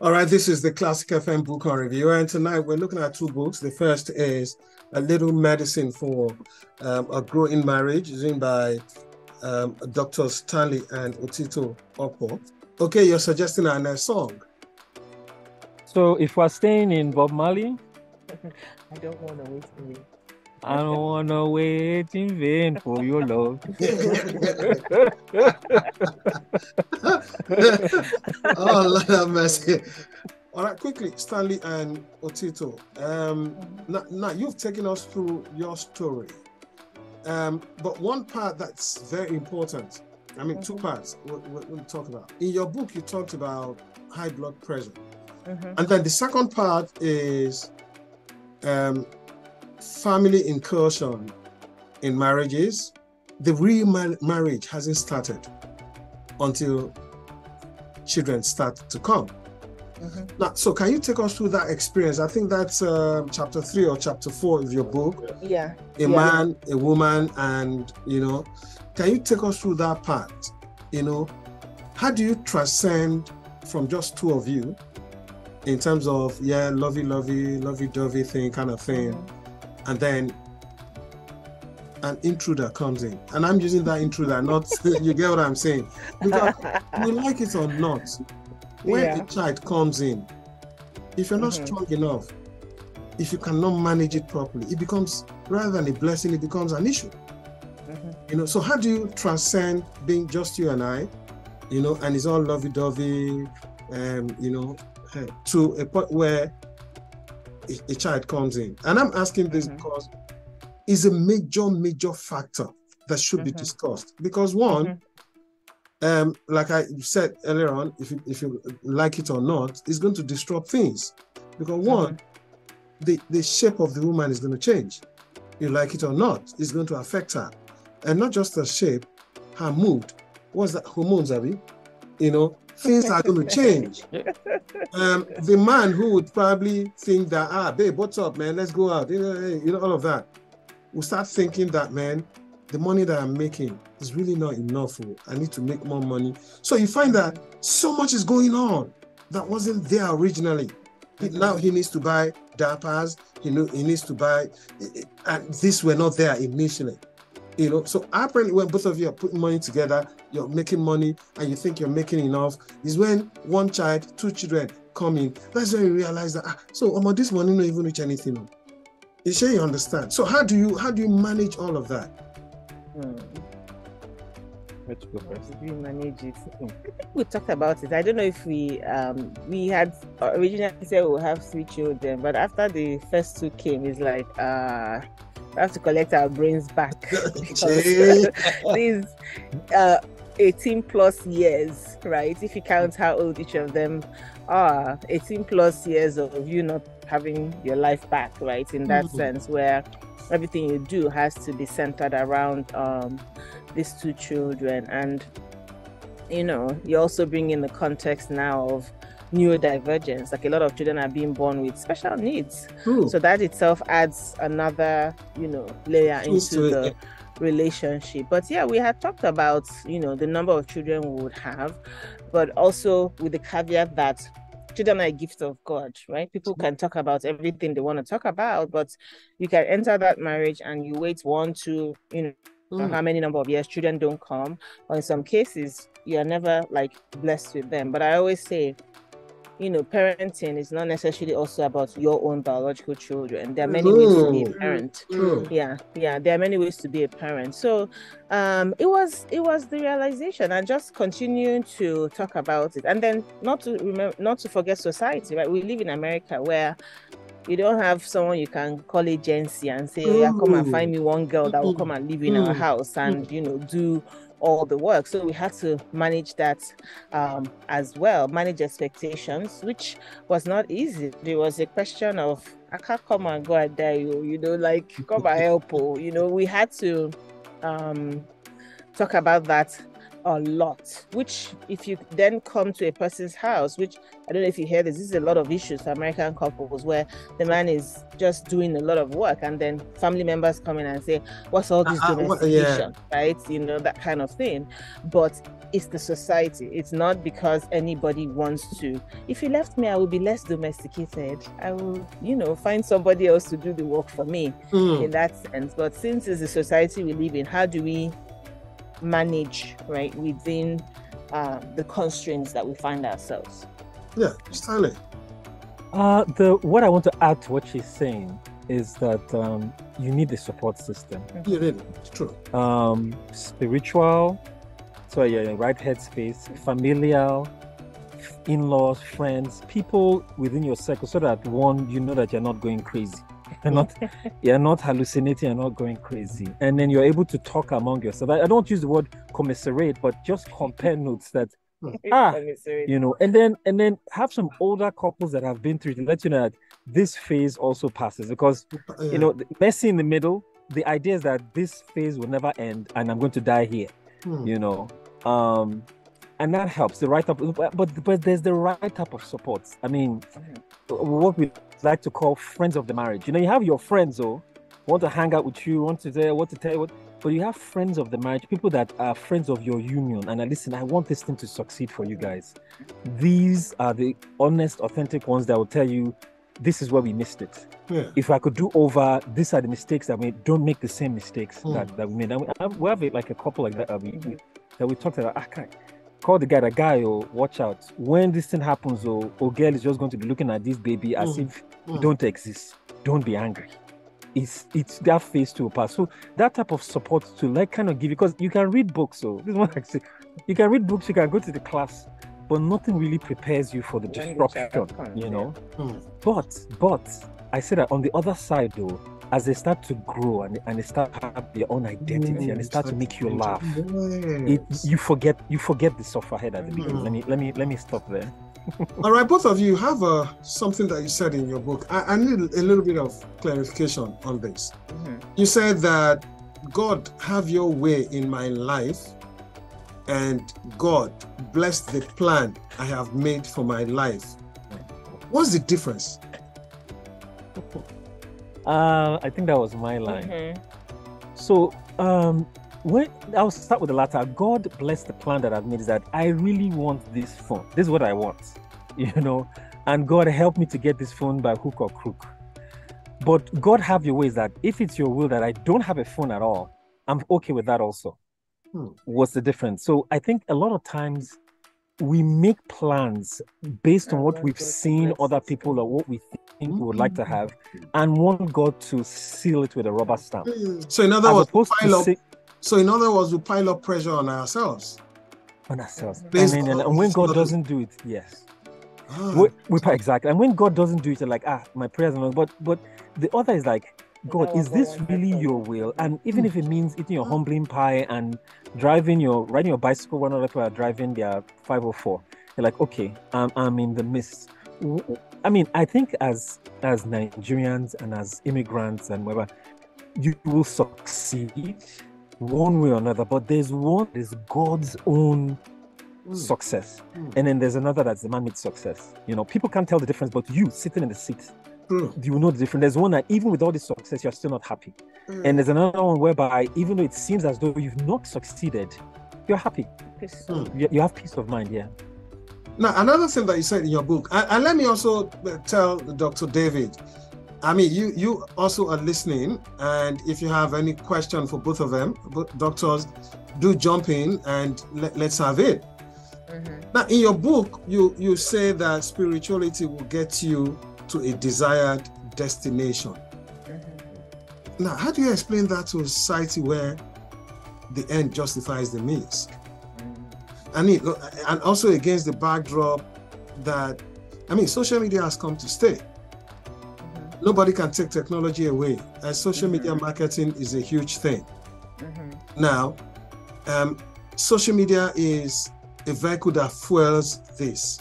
All right, this is the Classic FM Book on Review, and tonight we're looking at two books. The first is A Little Medicine for a Growing Marriage, written by Dr. Stanley and Otito Oppo. Okay, you're suggesting a song. So if we're staying in Bob Marley, I don't want to wait for you. I don't want to wait in vain for your love. Oh, Lord have mercy. All right, quickly, Stanley and Otito. Now you've taken us through your story. But one part that's very important, I mean, two parts we'll talk about. In your book, you talked about high blood pressure. And then the second part is family incursion in marriages. The real marriage hasn't started until children start to come. Now, so can you take us through that experience? I think that's chapter 3 or chapter 4 of your book. Yeah. A man, a woman, and, can you take us through that part? How do you transcend from just two of you in terms of, lovey-dovey thing kind of thing, and then an intruder comes in? And I'm using that intruder, not, you get what I'm saying? Because we like it or not, when a child comes in, if you're not strong enough, if you cannot manage it properly, it becomes, rather than a blessing, it becomes an issue. So how do you transcend being just you and I, and it's all lovey-dovey, to a point where a child comes in? And I'm asking this because it's a major factor that should be discussed. Because one, like I said earlier on, if you like it or not, it's going to disrupt things. Because one, the shape of the woman is going to change. You like it or not, it's going to affect her. And not just her shape, her mood. What's that? Hormones, Abby? Things are going to change. The man who would probably think that, babe, what's up, man? Let's go out. All of that. Will start thinking that, man, the money that I'm making is really not enough. I need to make more money. So you find that so much is going on that wasn't there originally. Now he needs to buy diapers. He needs to buy, and these were not there initially. So apparently when both of you are putting money together, you're making money and you think you're making enough, is when one child, two children come in. That's when you realize that, this money not even reach anything. You sure you understand? So how do you manage all of that? Let's go first. How do you manage it? I think we talked about it. I don't know if we had originally said we'll have 3 children, but after the first 2 came, it's like we have to collect our brains back. These 18 plus years, right? If you count how old each of them are, 18 plus years of you not having your life back, right? In that sense, where everything you do has to be centered around these 2 children. And you also bring in the context now of neurodivergence. Like a lot of children are being born with special needs. So that itself adds another, layer into the relationship. But yeah, we had talked about, the number of children we would have, but also with the caveat that children are a gift of God, right? People can talk about everything they want to talk about, but you can enter that marriage and you wait 1, 2, how many number of years, children don't come, or in some cases you are never blessed with them. But I always say, parenting is not necessarily also about your own biological children. There are many ways to be a parent. Yeah, there are many ways to be a parent. So it was the realization, and just continuing to talk about it, and then not to forget society, right? We live in America where you don't have someone you can call agency and say, come and find me one girl that will come and live in our house and do all the work. So we had to manage that as well, manage expectations, which was not easy. There was a question of, I can't come and go and die, come and help. We had to talk about that a lot, which if you then come to a person's house, which I don't know if you hear this is a lot of issues for American couples where the man is just doing a lot of work and then family members come in and say, what's all this domestication, right? You know, that kind of thing. But it's the society. It's not because anybody wants to. If you left me, I will be less domesticated. I will, you know, find somebody else to do the work for me in that sense. But since it's the society we live in, how do we manage, right, within the constraints that we find ourselves? Yeah, Stanley. What I want to add to what she's saying is that you need a support system. You need it. It's true. Spiritual, so yeah, right headspace, familial, in-laws, friends, people within your circle, so that one, you know that you're not going crazy. You're not hallucinating, you're not going crazy. And then you're able to talk among yourself. I don't use the word commiserate, but just compare notes that you know, and then have some older couples that have been through it to let you know that this phase also passes, because you know, messy in the middle, the idea is that this phase will never end and I'm going to die here, you know. And that helps, the right type of, but there's the right type of support. I mean, what we like to call friends of the marriage. You know, you have your friends who want to hang out with you, want to say what to tell you, but you have friends of the marriage, people that are friends of your union. And listen, I want this thing to succeed for you guys. These are the honest, authentic ones that will tell you, this is where we missed it. Yeah. If I could do over, these are the mistakes that we made. Don't make the same mistakes that we made. And we have like a couple like that that we talked about. Call the guy, oh, watch out. When this thing happens, girl is just going to be looking at this baby as if you don't exist. Don't be angry. It's that phase to pass. So that type of support to like kind of give, because you can read books. So this is what I say. You can read books, you can go to the class, but nothing really prepares you for the disruption, you know. But I say that on the other side though, as they start to grow and they start to have their own identity and they start to make you laugh, you forget the suffer head at the beginning. Let me stop there. All right, both of you have something that you said in your book. I need a little bit of clarification on this. You said that God have your way in my life, and God bless the plan I have made for my life. What's the difference? I think that was my line. So when I'll start with the latter. God bless the plan that I've made, is that I really want this phone. This is what I want, you know, and God help me to get this phone by hook or crook. But God have your ways that if it's your will that I don't have a phone at all, I'm okay with that also. What's the difference? So I think a lot of times we make plans based on what we've seen other people or what we think we would like to have, and want God to seal it with a rubber stamp. So in other words, we pile up pressure on ourselves. And when God doesn't do it, yes. Exactly. And when God doesn't do it, you're like, my prayers are not. But the other is like, God, is this really your will? And even if it means eating your humbling pie and riding your bicycle, one other people are driving their 504, you're like, okay, I'm in the midst. I mean, I think as Nigerians and as immigrants and whatever, you will succeed one way or another, but there's God's own success, and then there's another that's the man-made success. You know, people can't tell the difference, but you sitting in the seat, you know the difference. There's one that even with all this success, you're still not happy, and there's another one whereby even though it seems as though you've not succeeded, you're happy. You have peace of mind. Yeah. Now, another thing that you said in your book, and let me also tell Dr. David, I mean, you also are listening, and if you have any question for both of them, both doctors, do jump in and let's have it. Now, in your book, you say that spirituality will get you to a desired destination. Now, how do you explain that to a society where the end justifies the means? And also against the backdrop that, I mean, social media has come to stay. Nobody can take technology away, and social media marketing is a huge thing. Now, social media is a vehicle that fuels this,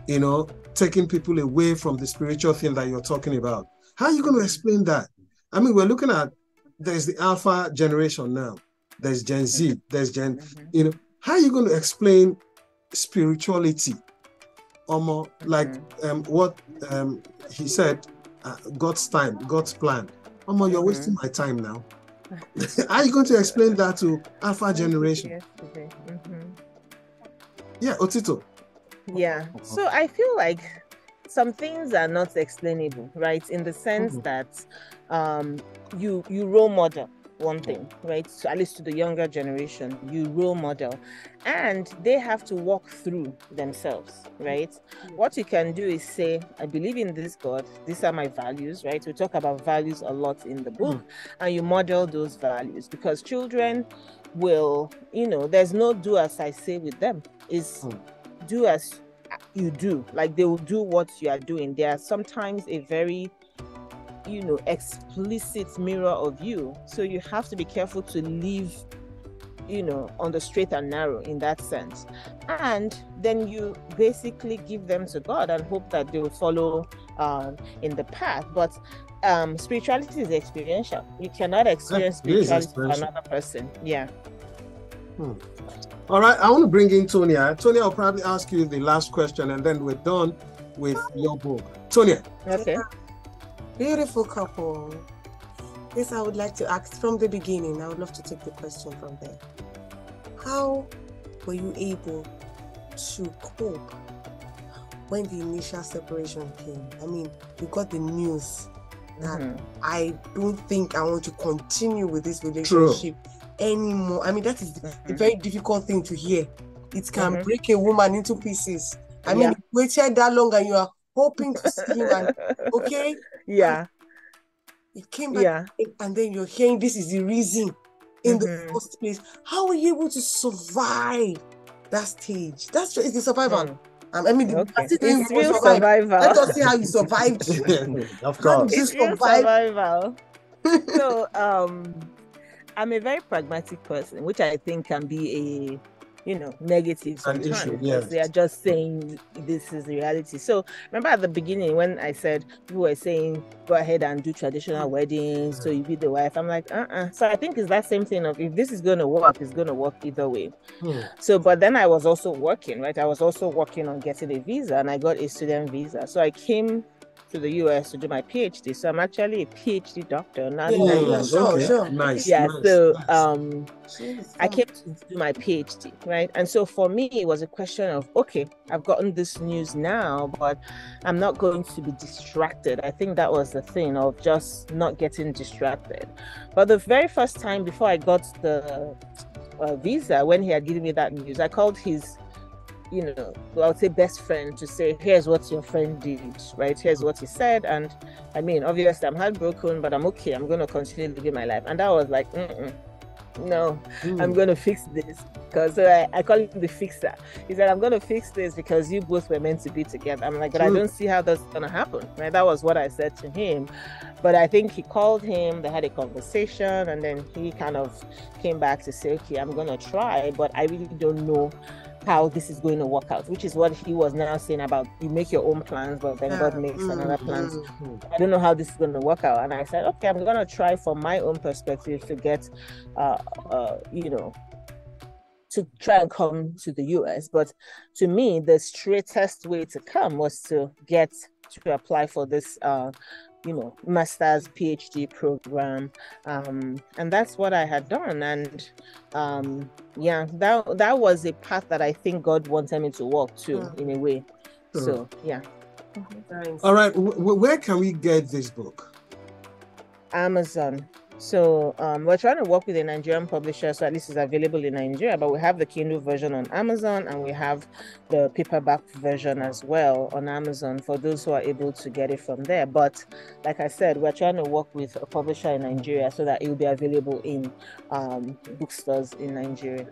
you know, taking people away from the spiritual thing that you're talking about. How are you going to explain that? I mean, we're looking at, there's the alpha generation now, there's Gen Z, there's you know, how are you going to explain spirituality? Like what he said, God's time, God's plan. You're wasting my time now. How are you going to explain that to Alpha generation? Yeah, Otito. Yeah. So I feel like some things are not explainable, right? In the sense that you role model one thing, right? So at least to the younger generation, you role model, and they have to walk through themselves, right? What you can do is say, I believe in this God, these are my values, right? We talk about values a lot in the book, and you model those values, because children will, there's no do as I say with them. Is do as you do. Like, they will do what you are doing. They are sometimes a very explicit mirror of you, so you have to be careful to live on the straight and narrow in that sense, and then you basically give them to God and hope that they will follow in the path. But spirituality is experiential. You cannot experience spirituality for another person. All right, I want to bring in Tonya. Tonya, I'll probably ask you the last question, and then we're done with your book. Tonya. Okay. Beautiful couple. This I would like to ask from the beginning. I would love to take the question from there. How were you able to cope when the initial separation came? I mean, you got the news that I don't think I want to continue with this relationship anymore. I mean, that is a very difficult thing to hear. It can break a woman into pieces. I mean, you waited that long and you are hoping to see him, and it came back, and then you're hearing this is the reason in the first place. How were you able to survive that stage? It's the survival. I mean, it's real survival. Let us see how you survived. Of course, it's real survival. So, I'm a very pragmatic person, which I think can be a negative sometimes, because they are just saying this is the reality. So remember at the beginning when I said people were saying go ahead and do traditional weddings, so you be the wife. I'm like, So I think it's that same thing of, if this is going to work, it's going to work either way. So, but then I was also working, right? I was also working on getting a visa, and I got a student visa. So I came to the US to do my PhD. So I'm actually a PhD doctor. Not sure. Nice. So I came to do my PhD, right? And so for me, it was a question of, okay, I've gotten this news now, but I'm not going to be distracted. I think that was the thing of just not getting distracted. But the very first time before I got the visa, when he had given me that news, I called his I would say best friend to say, here's what your friend did, right? Here's what he said. And I mean, obviously I'm heartbroken, but I'm okay. I'm going to continue living my life. And that was like, no, I'm going to fix this. Because I call him the fixer. He said, I'm going to fix this because you both were meant to be together. I'm like, but I don't see how that's going to happen, right? That was what I said to him. But I think he called him, they had a conversation, and then he kind of came back to say, okay, I'm going to try, but I really don't know how this is going to work out, which is what he was now saying about you make your own plans, but then God makes another plans. I don't know how this is going to work out. And I said, okay, I'm going to try from my own perspective to get, to try and come to the US. But to me, the straightest way to come was to apply for this, master's PhD program. And that's what I had done. And that was a path that I think God wanted me to walk to in a way. So, yeah. All right. Where can we get this book? Amazon. So we're trying to work with a Nigerian publisher, so at least it's available in Nigeria, but we have the Kindle version on Amazon, and we have the paperback version as well on Amazon for those who are able to get it from there. But like I said, we're trying to work with a publisher in Nigeria so that it will be available in bookstores in Nigeria.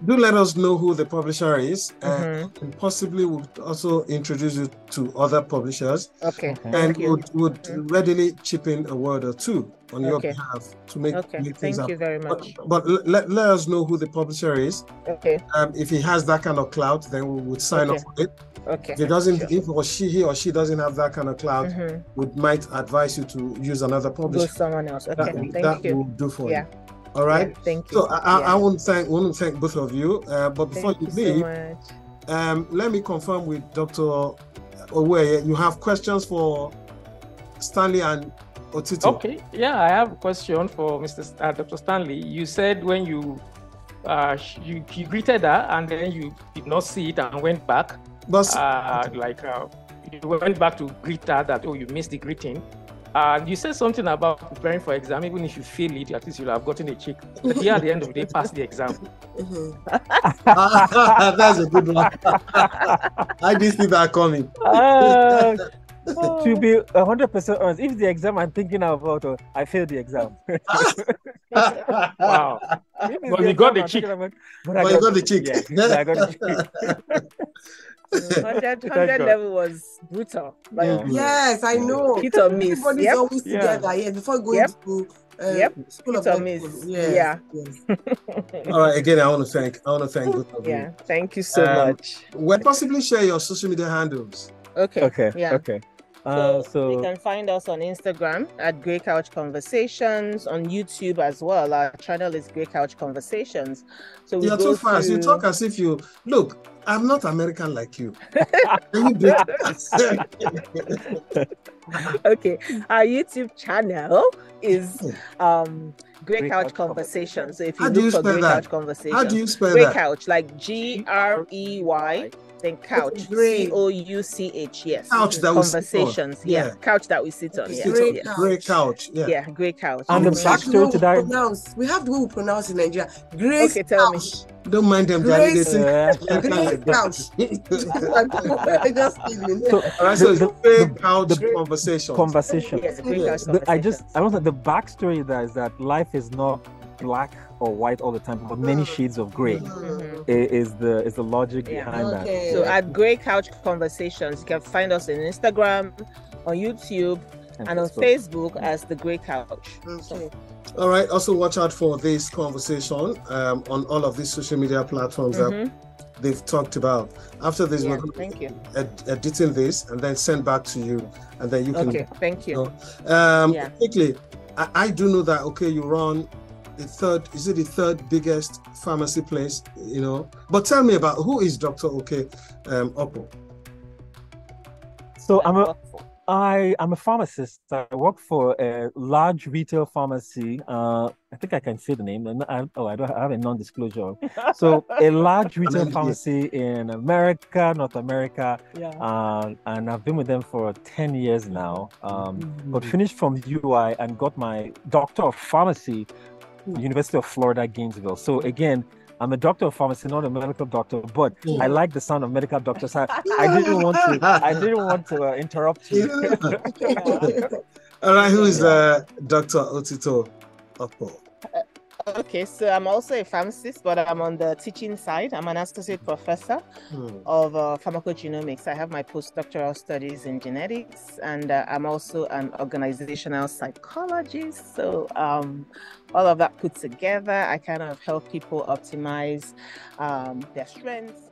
Do let us know who the publisher is, and possibly we'll also introduce you to other publishers. Okay. And would readily chip in a word or two on your behalf to make things Thank up. you very much. But let us know who the publisher is. Okay. If he has that kind of clout, then we would sign up for it. Okay. If he doesn't, he or she doesn't have that kind of clout, we might advise you to use another publisher. Go someone else. Okay. That Thank you. will do for you. All right. Yeah, thank you. So I want to thank both of you. But before you leave, let me confirm with Dr. Owe. You have questions for Stanley and Otito? Okay. Yeah, I have a question for Dr. Stanley. You said when you greeted her and then you did not see it and went back. But you went back to greet her that, oh, you missed the greeting. And you said something about preparing for exam. Even if you fail it, at least you'll have gotten a check. But here at the end of the day, pass the exam. That's a good one. I didn't see that coming. To be 100% honest, if the exam I'm thinking about, I failed the exam. Wow. But you got the check. But you got the check. Yeah, I got the check. 100 level was brutal. Yes, I know. Hit or miss. Everybody's always together. Yeah, before going to school hit of or miss. Yes. All right. Again, I want to thank both of you. Yeah, thank you so much. Well, possibly share your social media handles. Okay. So you can find us on Instagram at Grey Couch Conversations, on YouTube as well. Our channel is Grey Couch Conversations. So you're too fast. You talk as if you look. I'm not American like you. Can you break Okay, our YouTube channel is Grey Couch Conversations. So if you look for Grey Couch Conversations, how do you spell Grey that? Couch, like GREY. Then couch, COUCH, yes. Couch that Conversations, we sit on. yeah. Couch that we sit on, yeah. Grey couch, yeah. Yeah, Grey Couch. And the backstory to that. We have the way we pronounce in Nigeria. Grey Okay, tell me. Don't mind them, Gary. They sing. Grey couch. Just kidding. All right, so it's Grey Couch Conversation. Yes, Grey Couch Conversations. I want the backstory of that is that life is not black or white all the time, but many shades of gray is the logic behind that. So at Grey Couch Conversations, you can find us on Instagram, on YouTube, and on Facebook as the Grey Couch. Okay. All right. Also, watch out for this conversation on all of these social media platforms that they've talked about. After this, we're going to be editing this and then send back to you, and then you can. Okay. Thank you. Quickly, I do know that. Okay, you run the third biggest pharmacy place, but tell me about who is Dr. Oppo. So I'm a pharmacist. I work for a large retail pharmacy. I think I can say the name. I have a non-disclosure. So a large retail pharmacy in North America. And I've been with them for 10 years now. But finished from UI and got my Doctor of Pharmacy, University of Florida, Gainesville. So again, I'm a doctor of pharmacy, not a medical doctor, but I like the sound of medical doctors. I didn't want to interrupt you. All right, who is Dr. Otito Oppo? Okay, so I'm also a pharmacist, but I'm on the teaching side. I'm an associate professor of pharmacogenomics. I have my postdoctoral studies in genetics, and I'm also an organizational psychologist. So all of that put together, I kind of help people optimize their strengths